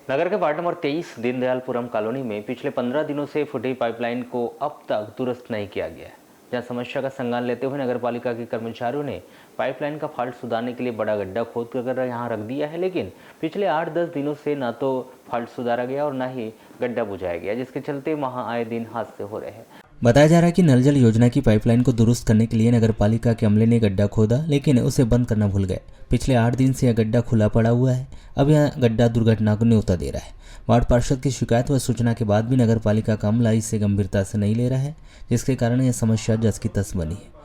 नगर के ward number 23 Deendayalpuram colony में पिछले 15 दिनों से फटी पाइपलाइन को अब तक दुरुस्त नहीं किया गया है। जहां समस्या का संज्ञान लेते हुए नगर पालिका के कर्मचारियों ने पाइपलाइन का फॉल्ट सुधारने के लिए बड़ा गड्ढा खोद कर यहां रख दिया है, लेकिन पिछले 8-10 दिनों से न तो फॉल्ट सुधारा गया और न ही गड्ढा बुझाया गया, जिसके चलते वहां आए दिन हादसे हो रहे हैं। बताया जा रहा है कि नल जल योजना की पाइपलाइन को दुरुस्त करने के लिए नगर पालिका के अमले ने गड्ढा खोदा, लेकिन उसे बंद करना भूल गए। पिछले 8 दिन से यह गड्ढा खुला पड़ा हुआ है। अब यह गड्ढा दुर्घटना को न्योता दे रहा है। वार्ड पार्षद की शिकायत व सूचना के बाद भी नगर पालिका का अमला इसे गंभीरता से नहीं ले रहा है, जिसके कारण यह समस्या जस की तस बनी है।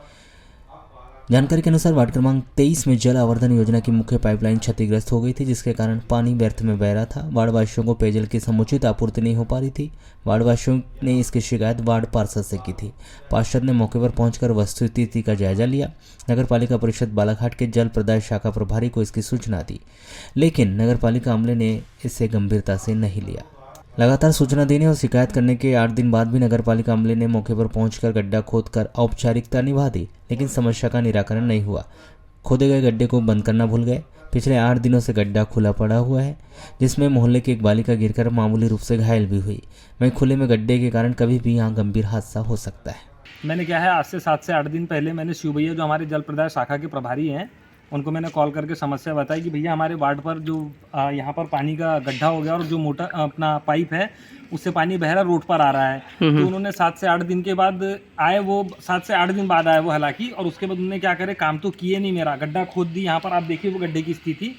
जानकारी के अनुसार वार्ड क्रमांक 23 में जल आवर्धन योजना की मुख्य पाइपलाइन क्षतिग्रस्त हो गई थी, जिसके कारण पानी व्यर्थ में बह रहा था। वार्डवासियों को पेयजल की समुचित आपूर्ति नहीं हो पा रही थी। वार्डवासियों ने इसकी शिकायत वार्ड पार्षद से की थी। पार्षद ने मौके पर पहुंचकर वस्तुस्थिति का जायजा लिया। नगर पालिका परिषद बालाघाट के जल प्रदाय शाखा प्रभारी को इसकी सूचना दी, लेकिन नगर पालिका अमले ने इसे गंभीरता से नहीं लिया। लगातार सूचना देने और शिकायत करने के 8 दिन बाद भी नगर पालिका अमले ने मौके पर पहुंचकर गड्ढा खोदकर औपचारिकता निभा दी, लेकिन समस्या का निराकरण नहीं हुआ। खोदे गए गड्ढे को बंद करना भूल गए। पिछले 8 दिनों से गड्ढा खुला पड़ा हुआ है, जिसमें मोहल्ले की एक बालिका गिरकर मामूली रूप से घायल भी हुई। वहीं खुले में गड्ढे के कारण कभी भी यहाँ गंभीर हादसा हो सकता है। मैंने क्या है, आज से 7 से 8 दिन पहले मैंने शिव भैया जो हमारे जल प्रदाय शाखा के प्रभारी हैं, उनको मैंने कॉल करके समस्या बताई कि भैया हमारे वार्ड पर जो यहाँ पर पानी का गड्ढा हो गया और जो मोटा अपना पाइप है उससे पानी बह रहा रोड पर आ रहा है। तो उन्होंने 7 से 8 दिन के बाद आए, वो 7 से 8 दिन बाद आए वो हालांकि, और उसके बाद उन्होंने क्या करे, काम तो किए नहीं, मेरा गड्ढा खोद दी। यहाँ पर आप देखिए वो गड्ढे की स्थिति,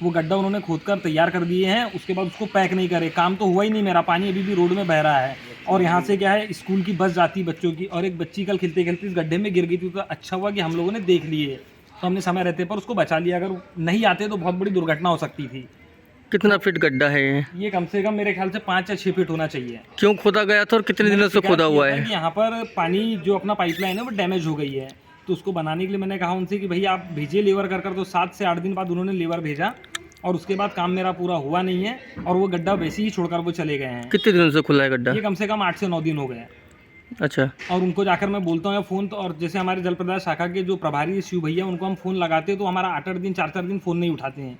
वो गड्ढा उन्होंने खोद कर तैयार कर दिए हैं, उसके बाद उसको पैक नहीं करे। काम तो हुआ ही नहीं मेरा, पानी अभी भी रोड में बह रहा है। और यहाँ से क्या है, स्कूल की बस जाती बच्चों की, और एक बच्ची कल खेलते खेलते इस गड्ढे में गिर गई थी। तो अच्छा हुआ कि हम लोगों ने देख लिए, तो हमने समय रहते पर उसको बचा लिया। अगर नहीं आते तो बहुत बड़ी दुर्घटना हो सकती थी। कितना फीट गड्ढा है ये कम से कम मेरे ख्याल से 5 या 6 फीट होना चाहिए। क्यों खोदा गया था और कितने दिनों से खोदा हुआ है? यहाँ पर पानी जो अपना पाइपलाइन है वो डैमेज हो गई है, तो उसको बनाने के लिए मैंने कहा उनसे कि भैया आप भेजिए लेबर कर। तो 7 से 8 दिन बाद उन्होंने लेबर भेजा, और उसके बाद काम मेरा पूरा हुआ नहीं है, और वो गड्ढा वैसे ही छोड़कर वो चले गए हैं। कितने दिनों से खुला है गड्ढा? ये कम से कम 8 से 9 दिन हो गए। अच्छा। और उनको जाकर मैं बोलता हूँ फ़ोन, तो और जैसे हमारे जल प्रदाय शाखा के जो प्रभारी शिव भैया, उनको हम फ़ोन लगाते तो हमारा 8-8 दिन 4-4 दिन फ़ोन नहीं उठाते हैं।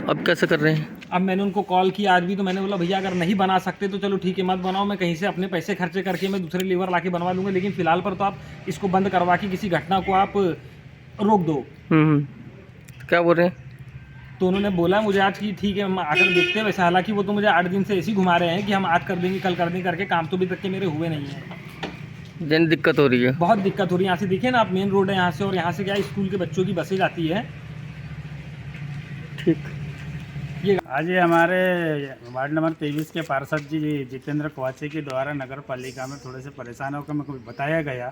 अब कैसे कर रहे हैं? अब मैंने उनको कॉल किया आज भी, तो मैंने बोला भैया अगर नहीं बना सकते तो चलो ठीक है, मत बनाओ, मैं कहीं से अपने पैसे खर्चे करके मैं दूसरे लेबर ला के बनवा लूँगा, लेकिन फ़िलहाल पर तो आप इसको बंद करवा के किसी घटना को आप रोक दो। क्या बोल रहे हैं? तो उन्होंने बोला मुझे आज कि ठीक है हम आकर देखते हैं। वैसे हालांकि वो तो मुझे 8 दिन से ऐसे ही घुमा रहे हैं कि हम आज कर देंगे, कल कर देंगे करके, काम तो अभी तक के मेरे हुए नहीं है। जन दिक्कत हो रही है, बहुत दिक्कत हो रही है। यहाँ से देखिए ना आप, मेन रोड है यहाँ से, और यहाँ से क्या है, स्कूल के बच्चों की बसें जाती है। ठीक। ये आज ये हमारे वार्ड नंबर 23 के पार्षद जी जितेंद्र कवाचे के द्वारा नगर पालिका में थोड़े से परेशान होकर मेरे को बताया गया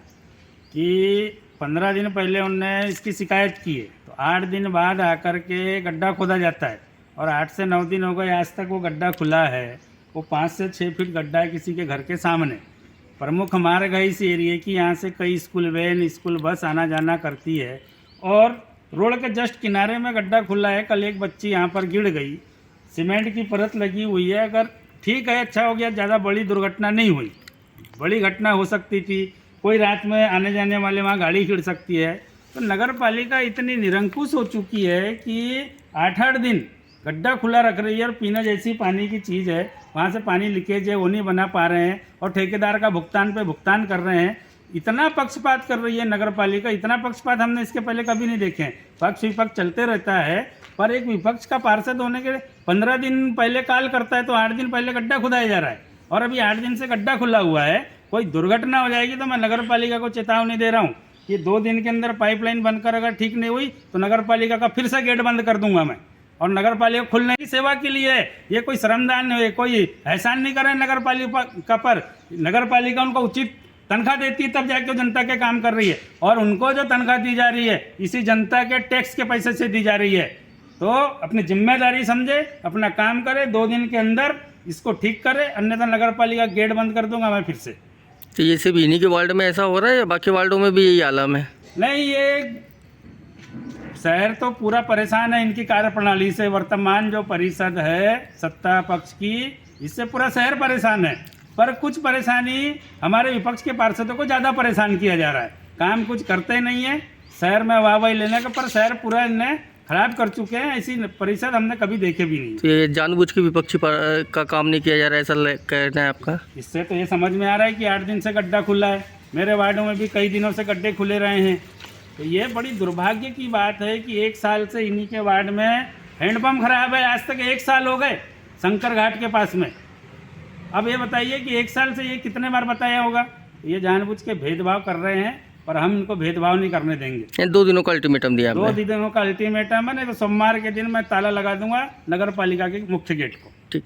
कि 15 दिन पहले उनने इसकी शिकायत की है, तो 8 दिन बाद आकर के गड्ढा खोदा जाता है, और 8 से 9 दिन हो गए आज तक वो गड्ढा खुला है। वो 5 से 6 फीट गड्ढा है किसी के घर के सामने। प्रमुख मार्ग है इस एरिए की, यहाँ से कई स्कूल वैन, स्कूल बस आना जाना करती है, और रोड के जस्ट किनारे में गड्ढा खुला है। कल एक बच्ची यहाँ पर गिर गई, सीमेंट की परत लगी हुई है। अगर ठीक है, अच्छा हो गया, ज़्यादा बड़ी दुर्घटना नहीं हुई। बड़ी घटना हो सकती थी, कोई रात में आने जाने वाले वहाँ गाड़ी खिड़ सकती है। तो नगर पालिका इतनी निरंकुश हो चुकी है कि 8-8 दिन गड्ढा खुला रख रही है, और पीने जैसी पानी की चीज़ है, वहाँ से पानी लीकेज है, वो नहीं बना पा रहे हैं, और ठेकेदार का भुगतान पे भुगतान कर रहे हैं। इतना पक्षपात कर रही है नगर पालिका, इतना पक्षपात हमने इसके पहले कभी नहीं देखे हैं। पक्ष विपक्ष चलते रहता है, पर एक विपक्ष का पार्षद होने के 15 दिन पहले कॉल करता है तो 8 दिन पहले गड्ढा खुदाया जा रहा है, और अभी 8 दिन से गड्ढा खुला हुआ है। कोई दुर्घटना हो जाएगी तो मैं नगर पालिका को चेतावनी दे रहा हूँ कि 2 दिन के अंदर पाइपलाइन बनकर अगर ठीक नहीं हुई तो नगर पालिका का फिर से गेट बंद कर दूंगा मैं। और नगर पालिका खुलने की सेवा के लिए है, ये कोई श्रमदान है, कोई एहसान नहीं कर रहे नगर पालिका पर। नगर पालिका उनको उचित तनख्वाह देती है तब जाके जनता के काम कर रही है, और उनको जो तनख्वाह दी जा रही है इसी जनता के टैक्स के पैसे से दी जा रही है। तो अपनी जिम्मेदारी समझे, अपना काम करे, 2 दिन के अंदर इसको ठीक करे, अन्यथा नगर पालिका गेट बंद कर दूंगा मैं फिर से। तो ये सिर्फ इन्हीं के वार्ड में ऐसा हो रहा है या बाकी वार्डों में भी यही आलम है? नहीं, ये शहर तो पूरा परेशान है इनकी कार्यप्रणाली से। वर्तमान जो परिषद है सत्ता पक्ष की, इससे पूरा शहर परेशान है। पर कुछ परेशानी हमारे विपक्ष के पार्षदों को ज़्यादा परेशान किया जा रहा है। काम कुछ करते नहीं है, शहर में वाहवाही लेने का, पर शहर पूरा इन्हें खराब कर चुके हैं। ऐसी परिषद हमने कभी देखे भी नहीं। तो ये जानबूझ के विपक्षी का काम नहीं किया जा रहा है, ऐसा कहना है आपका? इससे तो ये समझ में आ रहा है कि 8 दिन से गड्ढा खुला है। मेरे वार्डों में भी कई दिनों से गड्ढे खुले रहे हैं। तो ये बड़ी दुर्भाग्य की बात है कि 1 साल से इन्हीं के वार्ड में हैंडपम्प खराब है। आज तक 1 साल हो गए शंकर घाट के पास में। अब ये बताइए कि 1 साल से ये कितने बार बताया होगा। ये जानबूझ के भेदभाव कर रहे हैं, पर हम इनको भेदभाव नहीं करने देंगे। 2 दिनों का अल्टीमेटम दिया आपने? 2 दिनों का अल्टीमेटम है, नहीं तो सोमवार के दिन मैं ताला लगा दूंगा नगर पालिका के मुख्य गेट को। ठीक।